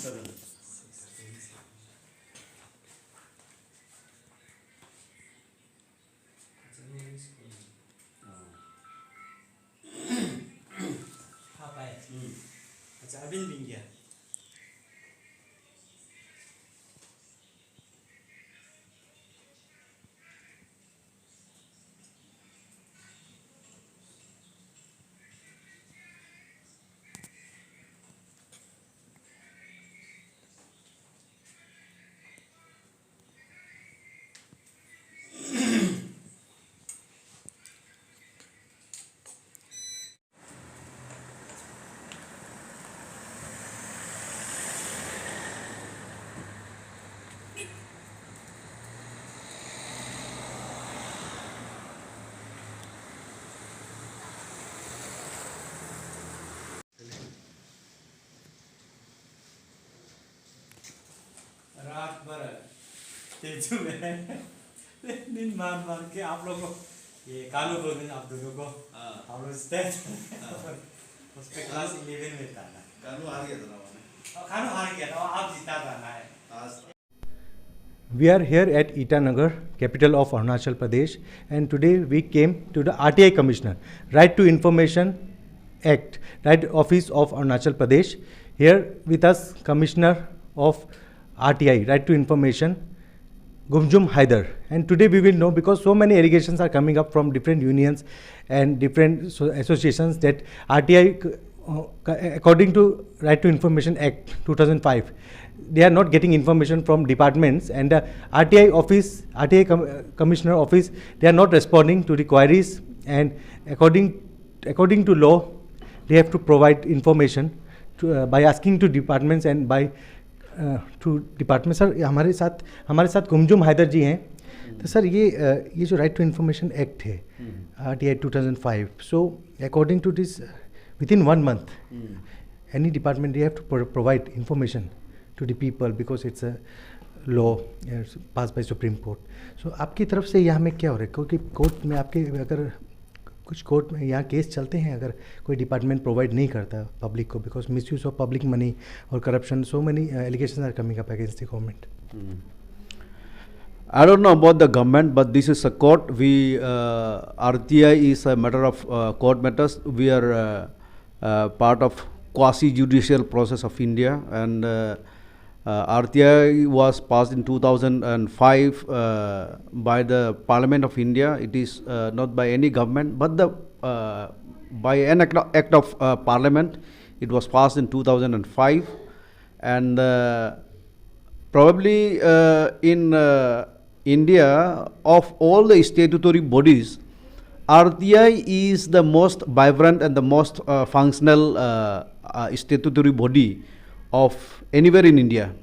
अच्छा अबिन बिंगिया रात भर तेजू में दिन मार के आप लोगों को ये कालू बोल आप दोनों को हम लोग स्टेज उस पे क्लास 11 में था ना कानू हार गया था ना खानू हार गया था आप जीता था ना आज We are here at Itanagar, capital of Arunachal Pradesh, and today we came to the RTI Commissioner, Right to Information Act, Right Office of Arunachal Pradesh. Here with us, Commissioner of RTI, Right to Information, Gumjum Haider. And today we will know, because so many allegations are coming up from different unions and different associations, that RTI, according to Right to Information Act 2005, they are not getting information from departments, and the RTI office, Commissioner office, they are not responding to the queries, and according to law, they have to provide information to, by asking to departments and by to departments. Sir हमारे साथ गुमजुम हैदर जी हैं. तो sir ये जो right to information act है RTI 2005, so according to this, within 1 month, any department, they have to provide information to the people, because it's a law passed by Supreme Court. So आपकी तरफ से यहाँ में क्या हो रहा है, क्योंकि कोर्ट में आपके अगर कुछ कोर्ट में यहाँ केस चलते हैं, अगर कोई डिपार्टमेंट प्रोवाइड नहीं करता पब्लिक को, because misuse of public money और corruption, so many allegations are coming up against the government. I don't know about the government, but this is a court. We RTI is a matter of court matters. We are part of quasi-judicial process of India, and RTI was passed in 2005 by the Parliament of India. It is not by any government, but by an act of Parliament. It was passed in 2005, and probably in India, of all the statutory bodies, RTI is the most vibrant and the most functional statutory body of anywhere in India.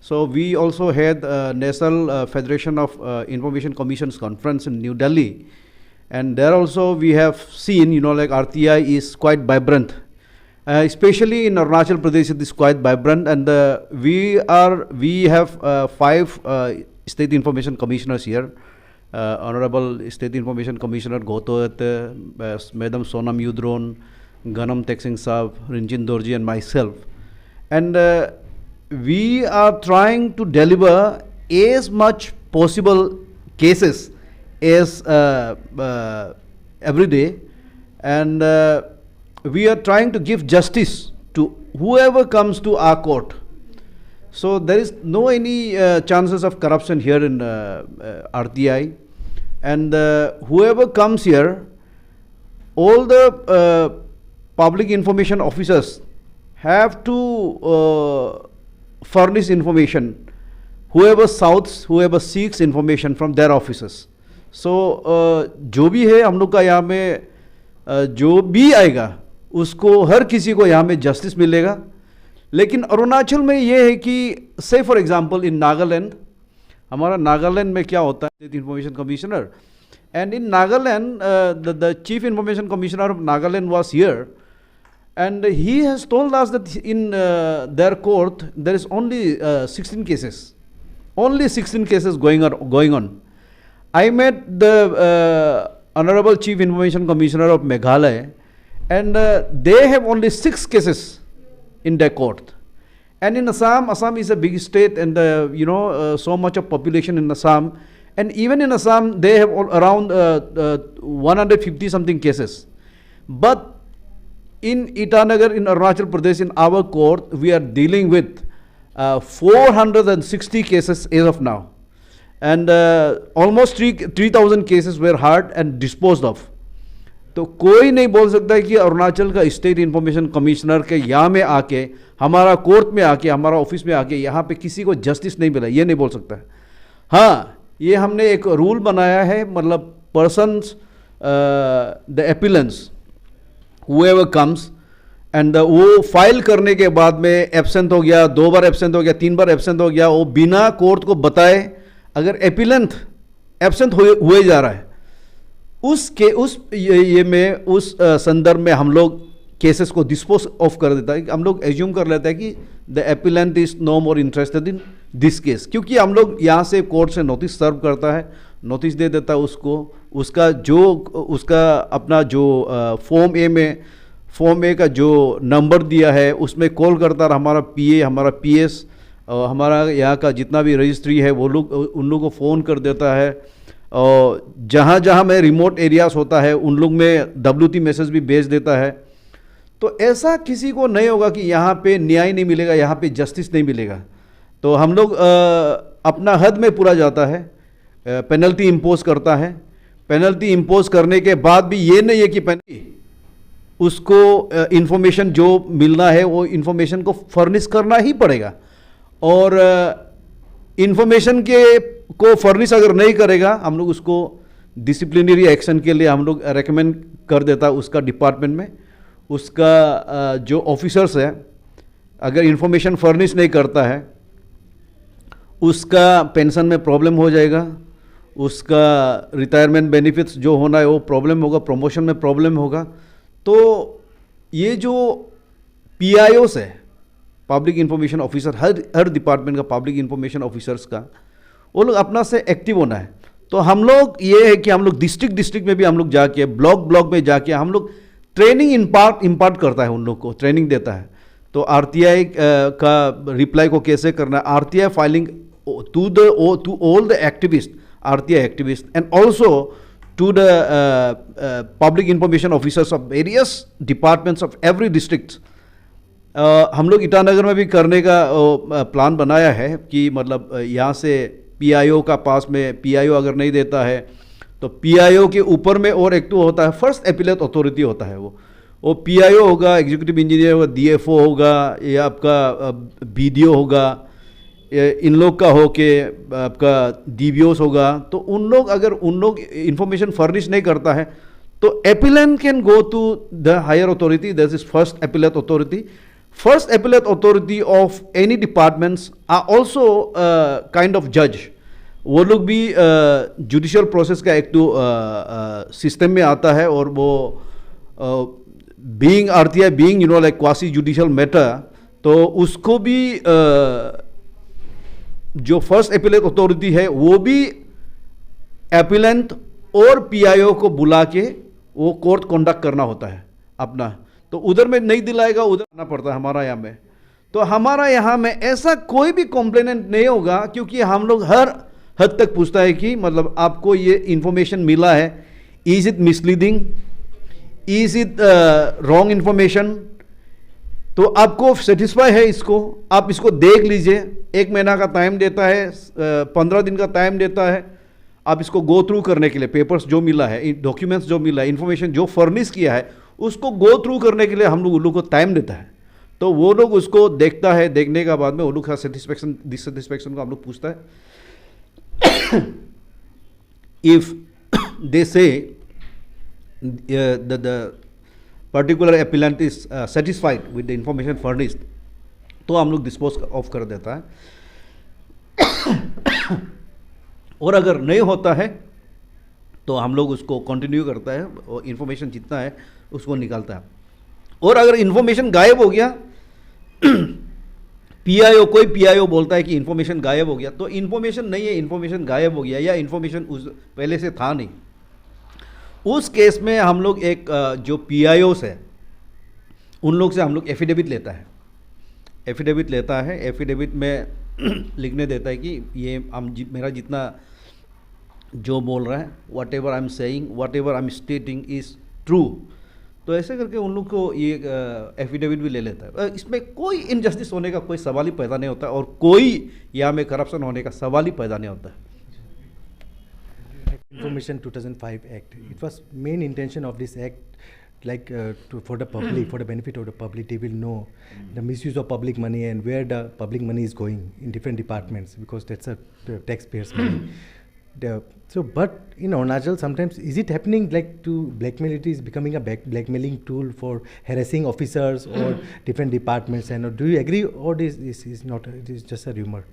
So we also had National Federation of Information Commissions conference in New Delhi, and there also we have seen, like RTI is quite vibrant, especially in Arunachal Pradesh. It is quite vibrant, and we have 5 State Information Commissioners here. Honorable State Information Commissioner Gautot, Madam Sonam Yudron, Ganam Teksing Saab, Rinjin Dorji, and myself. And we are trying to deliver as much possible cases as every day, and we are trying to give justice to whoever comes to our court. So there is no any chances of corruption here in RTI, and whoever comes here, all the public information officers have to furnish information, whoever seeks information from their officers. So जो भी है हम लोग का यहाँ में जो भी आएगा उसको हर किसी को यहाँ में जस्टिस मिलेगा. लेकिन अरुणाचल में ये है कि से फॉर एग्जांपल इन नागालैंड, हमारा नागालैंड में क्या होता है, state information commissioner, and in Nagaland the chief information commissioner of Nagaland was here, and he has told us that in their court there is only 16 cases, going on. I met the Honorable Chief Information Commissioner of Meghalaya, and they have only 6 cases in their court, And in Assam, Assam is a big state, and so much of population in Assam, and even in Assam they have around 150 something cases. But in Itanagar, in Arunachal Pradesh, in our court, we are dealing with 460 cases as of now, and almost 3,000 cases were heard and disposed of. तो कोई नहीं बोल सकता है कि अरुणाचल का state information commissioner के यहाँ में आके, हमारा कोर्ट में आके, हमारा ऑफिस में आके यहाँ पे किसी को जस्टिस नहीं मिला, ये नहीं बोल सकता है. हाँ, ये हमने एक रूल बनाया है, मतलब persons the appellants whoever comes, and वो फाइल करने के बाद में एब्सेंट हो गया, 2 बार एब्सेंट हो गया, 3 बार एब्सेंट हो गया, वो बिना कोर्ट को बताए अगर एपिलेंट एब्सेंट हुए जा रहा है, उस संदर्भ में हम लोग केसेस को डिस्पोज ऑफ कर देता है. हम लोग एज्यूम कर लेता है कि the appellant is no more interested in this case, क्योंकि हम लोग यहाँ से कोर्ट से नोटिस सर्व करता है, नोटिस दे देता है उसको, उसका अपना जो फॉर्म ए का जो नंबर दिया है उसमें कॉल करता है हमारा पीए, हमारा पीएस, हमारा यहाँ का जितना भी रजिस्ट्री है वो लोग उन लोगों को फ़ोन कर देता है, और जहाँ जहाँ में रिमोट एरियाज़ होता है उन लोग में WT मैसेज भी भेज देता है. तो ऐसा किसी को नहीं होगा कि यहाँ पे न्याय नहीं मिलेगा, यहाँ पे जस्टिस नहीं मिलेगा. तो हम लोग अपना हद में पूरा जाता है, पेनल्टी इम्पोज करता है. पेनल्टी इम्पोज करने के बाद भी ये नहीं है कि उसको इन्फॉर्मेशन जो मिलना है वो इन्फॉर्मेशन को फर्निश करना ही पड़ेगा, और इन्फॉर्मेशन को फर्निश अगर नहीं करेगा हम लोग उसको डिसिप्लिनरी एक्शन के लिए हम लोग रेकमेंड कर देता है उसका डिपार्टमेंट में. उसका जो ऑफिसर्स है अगर इन्फॉर्मेशन फर्निश नहीं करता है उसका पेंशन में प्रॉब्लम हो जाएगा, उसका रिटायरमेंट बेनिफिट्स जो होना है वो प्रॉब्लम होगा, प्रमोशन में प्रॉब्लम होगा. तो ये जो PIOs है, पब्लिक इंफॉर्मेशन ऑफिसर, हर डिपार्टमेंट का पब्लिक इंफॉर्मेशन ऑफिसर्स का, वो लोग अपना से एक्टिव होना है. तो हम लोग ये है कि हम लोग डिस्ट्रिक्ट में भी हम लोग जाके, ब्लॉक में जाके हम लोग ट्रेनिंग इम्पार्ट करता है, उन लोग को ट्रेनिंग देता है. तो RTI का रिप्लाई को कैसे करना है, RTI filing to all the activists, RTI activists, and also to the public information officers of various departments of every district. हम लोग ईटानगर में भी करने का प्लान बनाया है कि मतलब यहाँ से PIO का पास में PIO अगर नहीं देता है तो PIO के ऊपर में और एक तो होता है फर्स्ट एपिलेट अथॉरिटी होता है, वो PIO होगा, एग्जीक्यूटिव इंजीनियर होगा, DFO होगा, या आपका BDO होगा, इन लोग का हो के आपका DBOs होगा. तो उन लोग इंफॉर्मेशन फर्निश नहीं करता है तो appellant can go to the higher authority, that is first appellate authority. First appellate authority of any departments are also kind of जज. वो लोग भी जुडिशियल प्रोसेस का एक तो सिस्टम में आता है, और वो being RTI being like quasi judicial matter, तो उसको भी जो फर्स्ट एपिलेट अथॉरिटी है वो भी एपिलेंट और PIO को बुला के वो कोर्ट कंडक्ट करना होता है अपना. तो उधर में नहीं दिलाएगा, उधर आना पड़ता है हमारा यहाँ में. तो हमारा यहाँ में ऐसा कोई भी कॉम्प्लेनेंट नहीं होगा, क्योंकि हम लोग हर हद तक पूछता है कि मतलब आपको ये इंफॉर्मेशन मिला है, is it misleading, is it wrong information, तो आपको सेटिस्फाई है इसको, आप इसको देख लीजिए. 1 महीना का टाइम देता है, 15 दिन का टाइम देता है आप इसको गो थ्रू करने के लिए. पेपर्स जो मिला है, डॉक्यूमेंट्स जो मिला है, इन्फॉर्मेशन जो फर्निश किया है उसको गो थ्रू करने के लिए हम लोग उन लोग को टाइम देता है. तो वो लोग उसको देखता है, देखने के बाद में वो लोग का सेटिस्फेक्शन डिससेटिस्फेक्शन को हम लोग पूछता है. इफ दे से the particular appellant is satisfied with the information furnished, तो हम लोग डिस्पोज ऑफ कर देता है. और अगर नहीं होता है तो हम लोग उसको कंटिन्यू करता है, और इन्फॉर्मेशन जितना है उसको निकालता है. और अगर इन्फॉर्मेशन गायब हो गया, कोई PIO बोलता है कि इन्फॉर्मेशन गायब हो गया, तो इन्फॉर्मेशन नहीं है, इन्फॉर्मेशन गायब हो गया, या इन्फॉर्मेशन उस पहले से था नहीं, उस केस में हम लोग एक जो PIOs है उन लोग से हम लोग एफिडेविट लेता है. एफिडेविट लेता है, एफिडेविट में लिखने देता है कि ये मेरा जितना जो बोल रहा है, what ever I am saying, what ever I am स्टेटिंग is true. तो ऐसे करके उन लोग को ये एफिडेविट भी ले लेता है। इसमें कोई इनजस्टिस होने का कोई सवाल ही पैदा नहीं होता और कोई यहाँ में करप्शन होने का सवाल ही पैदा नहीं होता। Information 2005 Act. It was main intention of this act, like for the public, for the benefit of the public, they will know the misuse of public money and where the public money is going in different departments, because that's a taxpayers' money. But in Arunachal, sometimes is it happening like to blackmail? It is becoming a blackmailing tool for harassing officers or different departments. And do you agree, or this is not? It is just a rumor.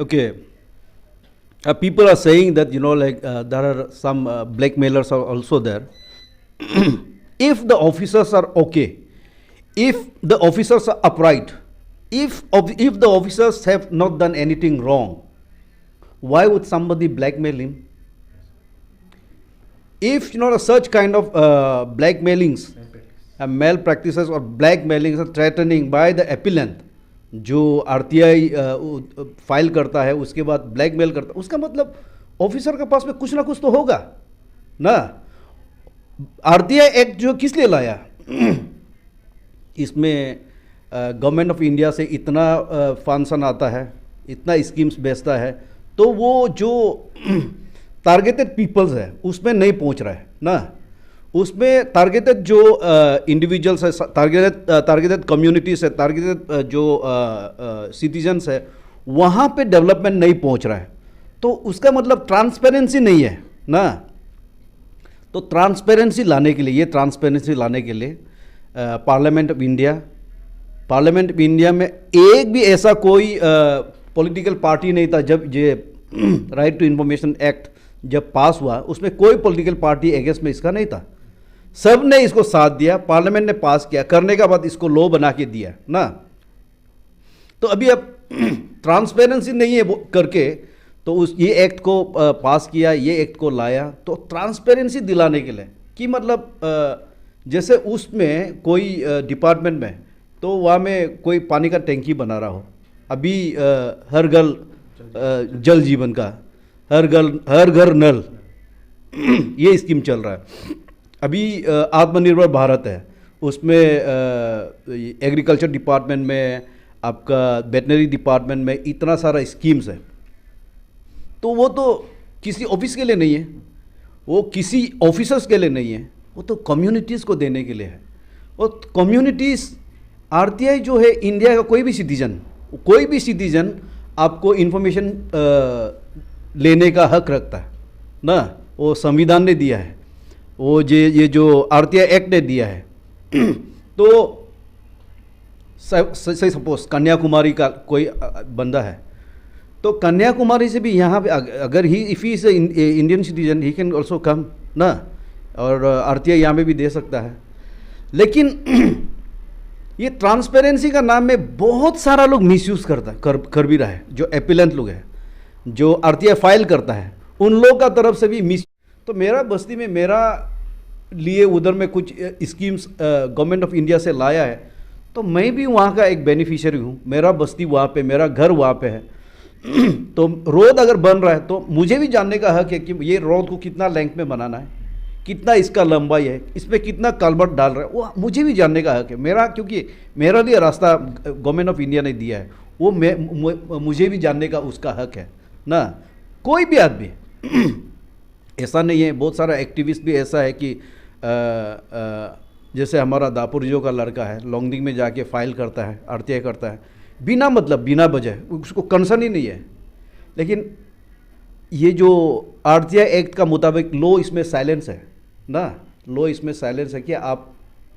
Okay. People are saying that, there are some blackmailers are also there. If the officers are okay, if the officers are upright, if the officers have not done anything wrong, why would somebody blackmail him? If such kind of blackmailings, malpractices or blackmailings are threatening by the appellant, जो RTI file करता है उसके बाद blackmail करता है, उसका मतलब officer के पास में कुछ ना कुछ तो होगा ना। आरटीआई एक्ट जो किस लिए लाया? इसमें गवर्नमेंट ऑफ इंडिया से इतना फंक्शन आता है, इतना स्कीम्स बेचता है, तो वो जो टारगेटेड पीपल्स है उसमें नहीं पहुंच रहा है ना। उसमें टारगेटेड जो इंडिविजुअल्स है, टारगेटेड कम्युनिटीज़ है, टारगेटेड जो सिटीजन्स है, वहाँ पे डेवलपमेंट नहीं पहुँच रहा है। तो उसका मतलब ट्रांसपेरेंसी नहीं है ना। तो ट्रांसपेरेंसी लाने के लिए, ये ट्रांसपेरेंसी लाने के लिए पार्लियामेंट ऑफ इंडिया में एक भी ऐसा कोई पॉलिटिकल पार्टी नहीं था। जब ये राइट टू इंफॉर्मेशन एक्ट जब पास हुआ, उसमें कोई पॉलिटिकल पार्टी अगेंस्ट में इसका नहीं था। सब ने इसको साथ दिया, पार्लियामेंट ने पास किया, करने के बाद इसको लॉ बना के दिया ना। तो अभी अब ट्रांसपेरेंसी नहीं है वो करके तो ये एक्ट को पास किया, ये एक्ट को लाया। तो ट्रांसपेरेंसी दिलाने के लिए कि मतलब जैसे उसमें कोई डिपार्टमेंट में तो वहाँ में कोई पानी का टैंकी बना रहा हो, अभी हर घर जल जीवन का, हर घर नल ये स्कीम चल रहा है। अभी आत्मनिर्भर भारत है, उसमें एग्रीकल्चर डिपार्टमेंट में, आपका वेटनरी डिपार्टमेंट में इतना सारा स्कीम्स है। तो वो तो किसी ऑफिस के लिए नहीं है, वो किसी ऑफिसर्स के लिए नहीं है, वो तो कम्युनिटीज़ को देने के लिए है। और कम्युनिटीज़, आरटीआई जो है इंडिया का कोई भी सिटीजन आपको इन्फॉर्मेशन लेने का हक रखता है ना। वो संविधान ने दिया है, वो ये जो आरटीआई एक्ट ने दिया है। तो सपोज कन्याकुमारी का कोई बंदा है, तो कन्याकुमारी से भी यहाँ पे अगर if he is Indian citizen, he can also come ना, और आरटीआई यहाँ पे भी दे सकता है। लेकिन ये ट्रांसपेरेंसी का नाम में बहुत सारा लोग मिसयूज़ कर भी रहा है। जो एपिलेंट लोग हैं, जो आरटीआई फाइल करता है, उन लोग का तरफ से भी मिस। तो मेरा बस्ती में मेरा लिए उधर में कुछ स्कीम्स गवर्नमेंट ऑफ इंडिया से लाया है, तो मैं भी वहाँ का एक बेनिफिशियरी हूँ। मेरा बस्ती वहाँ पे, मेरा घर वहाँ पे है। तो रोड अगर बन रहा है तो मुझे भी जानने का हक है कि ये रोड को कितना लेंथ में बनाना है, कितना इसका लंबाई है, इसमें कितना कलबट डाल रहा है, वो मुझे भी जानने का हक है। मेरा, क्योंकि मेरा लिए रास्ता गवर्नमेंट ऑफ इंडिया ने दिया है, वो मुझे भी जानने का उसका हक है ना। कोई भी आदमी ऐसा नहीं है, बहुत सारा एक्टिविस्ट भी ऐसा है कि जैसे हमारा दापुरजो का लड़का है, लॉन्गडिंग में जाके फाइल करता है, आरटीआई करता है, बिना मतलब बिना वजह, उसको कंसर्न ही नहीं है। लेकिन ये जो आरटीआई एक्ट का मुताबिक लो इसमें साइलेंस है ना, लो इसमें साइलेंस है कि आप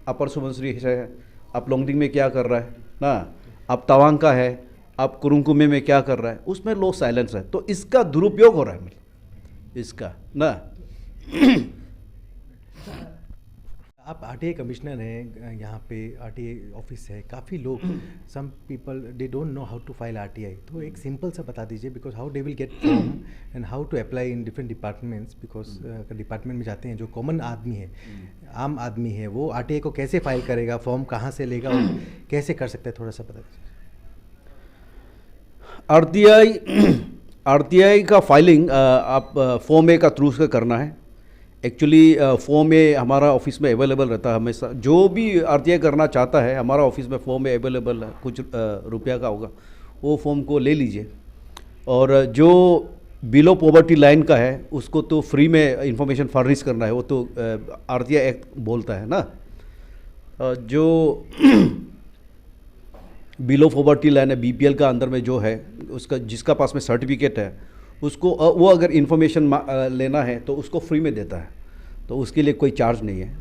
अपर सुबनसिरी से है, आप लॉन्गडिंग में क्या कर रहा है ना, आप तवांग का है, आप कुरुंकुमे में क्या कर रहा है, उसमें लो साइलेंस है। तो इसका दुरुपयोग हो रहा है, मतलब इसका ना। आप आरटीआई कमिश्नर हैं, यहाँ पे आरटीआई ऑफिस है, काफ़ी लोग some people they don't know how to file RTI, तो एक सिंपल सा बता दीजिए because how they will get form and how to apply in different departments, because अगर डिपार्टमेंट में जाते हैं जो कॉमन आदमी है, आम आदमी है, वो आरटीआई को कैसे फाइल करेगा, फॉर्म कहाँ से लेगा और कैसे कर सकता है, थोड़ा सा बता दीजिए। आरटीआई का फाइलिंग आप फॉर्म ए का थ्रू से करना है। एक्चुअली फॉर्म ए हमारा ऑफिस में अवेलेबल रहता है हमेशा। जो भी आरटीआई करना चाहता है हमारा ऑफिस में फॉर्म ए अवेलेबल है, कुछ रुपया का होगा, वो फॉर्म को ले लीजिए। और जो बिलो पॉवर्टी लाइन का है उसको तो फ्री में इंफॉर्मेशन फर्निश करना है, वो तो आरटीआई एक्ट बोलता है ना। जो बिलो पॉवर्टी लाइन है बीपीएल का अंदर में जो है, उसका जिसका पास में सर्टिफिकेट है उसको वो अगर इन्फॉर्मेशन लेना है तो उसको फ्री में देता है, तो उसके लिए कोई चार्ज नहीं है।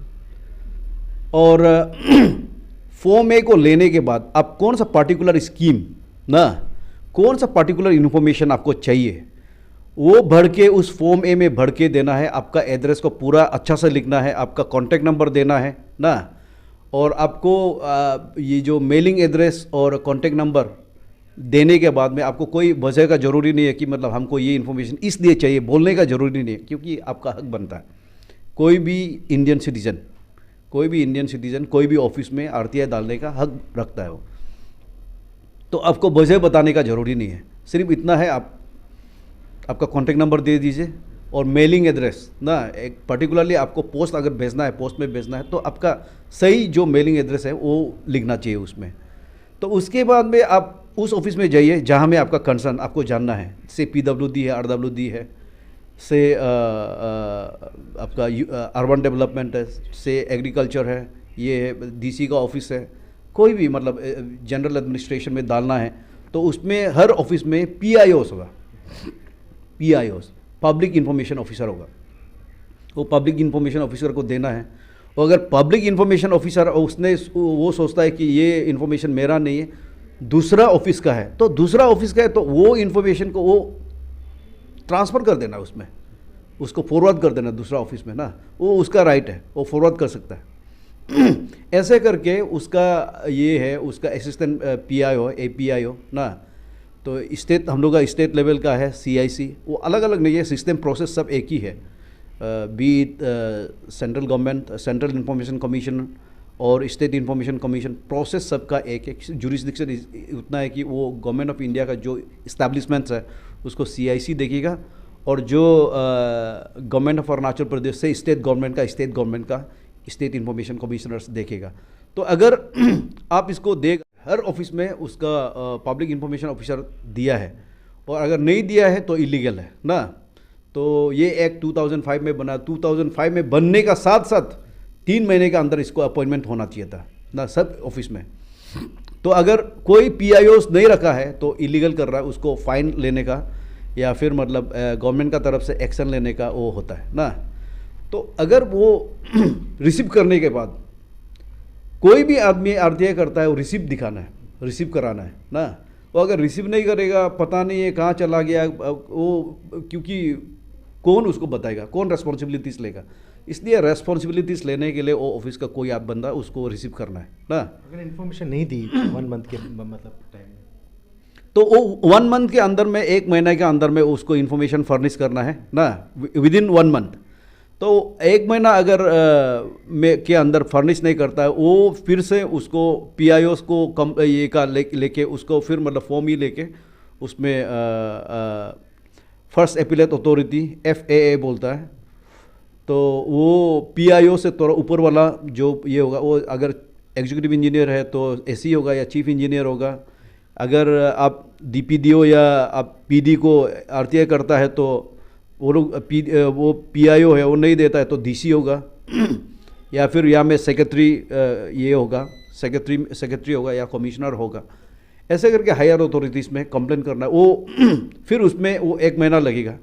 और फॉर्म ए को लेने के बाद आप कौन सा पर्टिकुलर स्कीम ना, कौन सा पर्टिकुलर इन्फॉर्मेशन आपको चाहिए वो भर के उस फॉर्म ए में भर के देना है। आपका एड्रेस को पूरा अच्छा से लिखना है, आपका कॉन्टैक्ट नंबर देना है ना, और आपको ये जो मेलिंग एड्रेस और कॉन्टैक्ट नंबर देने के बाद में आपको कोई वजह का ज़रूरी नहीं है कि मतलब हमको ये इन्फॉर्मेशन इसलिए चाहिए बोलने का ज़रूरी नहीं है, क्योंकि आपका हक बनता है। कोई भी इंडियन सिटीज़न कोई भी ऑफिस में आरटीआई डालने का हक रखता है वो, तो आपको वजह बताने का ज़रूरी नहीं है। सिर्फ इतना है, आपका कॉन्टैक्ट नंबर दे दीजिए और मेलिंग एड्रेस ना, एक पर्टिकुलरली आपको पोस्ट अगर भेजना है, पोस्ट में भेजना है तो आपका सही जो मेलिंग एड्रेस है वो लिखना चाहिए उसमें। तो उसके बाद में आप उस ऑफिस में जाइए जहाँ में आपका कंसर्न आपको जानना है, से पीडब्ल्यूडी है, आरडब्ल्यूडी है, से आपका अर्बन डेवलपमेंट है, से एग्रीकल्चर है, ये है डीसी का ऑफिस है, कोई भी मतलब जनरल एडमिनिस्ट्रेशन में डालना है तो उसमें हर ऑफिस में पीआईओस होगा, पीआईओस पब्लिक इंफॉर्मेशन ऑफिसर होगा, वो पब्लिक इंफॉर्मेशन ऑफिसर को देना है। और अगर पब्लिक इंफॉर्मेशन ऑफिसर वो सोचता है कि ये इन्फॉर्मेशन मेरा नहीं है, दूसरा ऑफिस का है, तो दूसरा ऑफिस का है तो वो इन्फॉर्मेशन को वो ट्रांसफ़र कर देना, उसमें उसको फॉरवर्ड कर देना दूसरा ऑफिस में ना, वो उसका राइट है, वो फॉरवर्ड कर सकता है। ऐसे करके उसका ये है, उसका असिस्टेंट पीआईओ एपीआईओ ना, तो स्टेट हम लोग का स्टेट लेवल का है सीआईसी, वो अलग अलग नहीं है, सिस्टम प्रोसेस सब एक ही है। Be central government, central information commission और स्टेट इंफॉर्मेशन कमीशन, प्रोसेस सबका एक एक। जुरिस्डिक्शन उतना है कि वो गवर्नमेंट ऑफ इंडिया का जो इस्टेब्लिशमेंट्स है उसको सीआईसी देखेगा, और जो गवर्नमेंट ऑफ अरुणाचल प्रदेश से स्टेट गवर्नमेंट का स्टेट इंफॉर्मेशन कमिश्नर्स देखेगा। तो अगर आप इसको देख हर ऑफिस में उसका पब्लिक इंफॉर्मेशन ऑफिसर दिया है, और अगर नहीं दिया है तो इलीगल है ना। तो ये एक्ट 2005 में बना, 2005 में बनने का साथ साथ 3 महीने के अंदर इसको अपॉइंटमेंट होना चाहिए था ना सब ऑफिस में। तो अगर कोई पीआईओस नहीं रखा है तो इलीगल कर रहा है, उसको फाइन लेने का या फिर मतलब गवर्नमेंट का तरफ से एक्शन लेने का वो होता है ना। तो अगर वो रिसीव करने के बाद कोई भी आदमी आरटीआई करता है, वो रिसीव दिखाना है, रिसीव कराना है ना। वो अगर रिसीव नहीं करेगा, पता नहीं है कहाँ चला गया वो, क्योंकि कौन उसको बताएगा, कौन रेस्पॉन्सिबिलिटीज़ लेगा। इसलिए रेस्पॉन्सिबिलिटीज़ लेने के लिए वो ऑफिस का कोई आप बंदा उसको रिसीव करना है ना। अगर इन्फॉर्मेशन नहीं दी 1 मंथ के मतलब टाइम में, तो वो 1 मंथ के अंदर में, 1 महीने के अंदर में उसको इन्फॉर्मेशन फर्निश करना है ना, विदिन 1 मंथ। तो 1 महीना अगर के अंदर फर्निश नहीं करता है, वो फिर से उसको पीआईओस को ये का लेके उसको फिर मतलब फॉर्म ही लेके उसमें फर्स्ट एपिलेट अथॉरिटी FAA बोलता है, तो वो पीआईओ से थोड़ा ऊपर वाला जो ये होगा, वो अगर एग्जीक्यूटिव इंजीनियर है तो एसी होगा या चीफ इंजीनियर होगा। अगर आप DPDO या आप PD को आरटीआई करता है तो वो लोग वो पीआईओ है, वो नहीं देता है तो DC होगा या फिर यहाँ में सेक्रेटरी ये होगा, सेक्रेटरी होगा या कमिश्नर होगा। ऐसे करके हायर अथॉरिटीज़ में कंप्लेन करना है वो फिर उसमें वो 1 महीना लगेगा।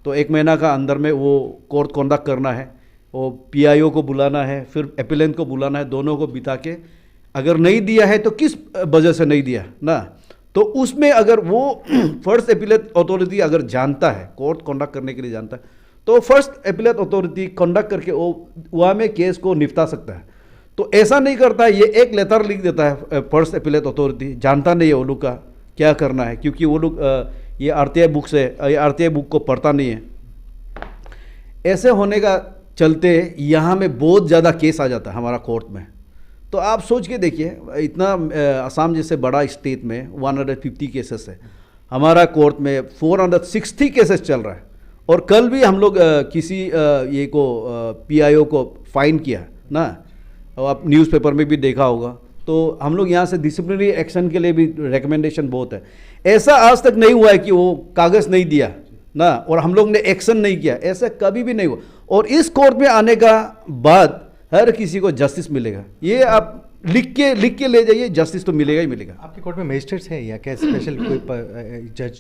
तो 1 महीना का अंदर में वो कोर्ट कॉन्डक्ट करना है, वो पीआईओ को बुलाना है, फिर एपिलेंट को बुलाना है, दोनों को बिता के अगर नहीं दिया है तो किस वजह से नहीं दिया ना, तो उसमें अगर वो फर्स्ट एपिलेट अथॉरिटी अगर जानता है, कोर्ट कॉन्डक्ट करने के लिए जानता है, तो फर्स्ट एपिलेट अथॉरिटी कॉन्डक्ट करके वो वहाँ में केस को निपटा सकता है। तो ऐसा नहीं करता है, ये एक लेटर लिख देता है फर्स्ट एपिलेट अथॉरिटी, जानता नहीं है वो लोग का क्या करना है, क्योंकि वो लोग ये आरटीआई बुक से ये आरटीआई बुक को पढ़ता नहीं है। ऐसे होने का चलते यहाँ में बहुत ज़्यादा केस आ जाता है हमारा कोर्ट में। तो आप सोच के देखिए, इतना असम जैसे बड़ा स्टेट में 150 केसेस है, हमारा कोर्ट में 460 केसेस चल रहा है। और कल भी हम लोग किसी ये को पीआईओ को फाइन किया ना, और आप न्यूज़पेपर में भी देखा होगा। तो हम लोग यहाँ से डिसिप्लिनरी एक्शन के लिए भी रिकमेंडेशन बहुत है। ऐसा आज तक नहीं हुआ है कि वो कागज़ नहीं दिया ना और हम लोग ने एक्शन नहीं किया, ऐसा कभी भी नहीं हुआ। और इस कोर्ट में आने का बाद हर किसी को जस्टिस मिलेगा, ये आप लिख के ले जाइए, जस्टिस तो मिलेगा ही मिलेगा। आपके कोर्ट में मजिस्ट्रेट्स है या क्या स्पेशल कोई जज?